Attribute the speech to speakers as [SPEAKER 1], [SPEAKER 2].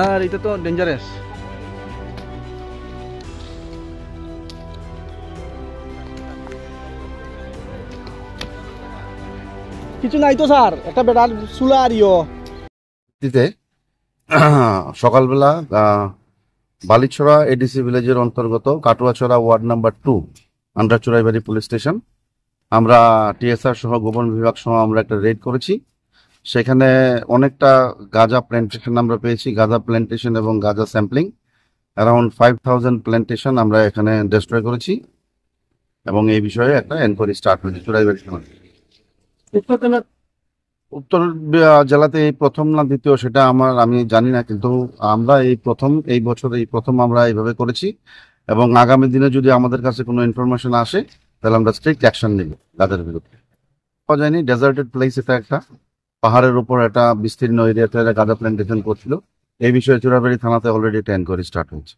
[SPEAKER 1] আর এটা তো ডেঞ্জারাস। কিছু নাই তো স্যার, একটা বেটার চুলা আর
[SPEAKER 2] দিতে সকালবেলা বালিছড়া এডিসি ভিলেজের অন্তর্গত কাটুয়াছড়া ওয়ার্ড নাম্বার 2 আন্ডারচুরাইবাড়ি পুলিশ স্টেশন, আমরা টিএসআর সহ গোপন বিভাগ সহ আমরা একটা রেড করেছি। সেখানে অনেকটা গাঁজা প্ল্যান্টেশন আমরা পেয়েছি, গাঁজা প্ল্যান্টেশন এবং গাঁজা স্যাম্পলিং অ্যারাউন্ড 5000 প্ল্যান্টেশন আমরা এখানে ডেস্ট্রয় করেছি এবং এই বিষয়ে একটা এনকোয়ারি স্টার্ট হয়েছে চুরাইবাড়ি থানায়। উত্তর জেলাতে এই প্রথম না দ্বিতীয় সেটা আমি জানি না, কিন্তু আমরা এই বছর এই প্রথম আমরা এইভাবে করেছি এবং আগামী দিনে যদি আমাদের কাছে কোনো ইনফরমেশন আসে তাহলে আমরা স্ট্রিক্ট অ্যাকশন নেব তাদের বিরুদ্ধে। পাওয়া যায়নি, ডেজার্টেড প্লেস, এটা একটা পাহাড়ের উপর একটা বিস্তীর্ণ এরিয়াতে গাঁজা প্ল্যান্টেশন করছিল। এই বিষয়ে চুরাবাড়ি থানাতে অলরেডি একটা এনকোয়ারি স্টার্ট হয়েছে।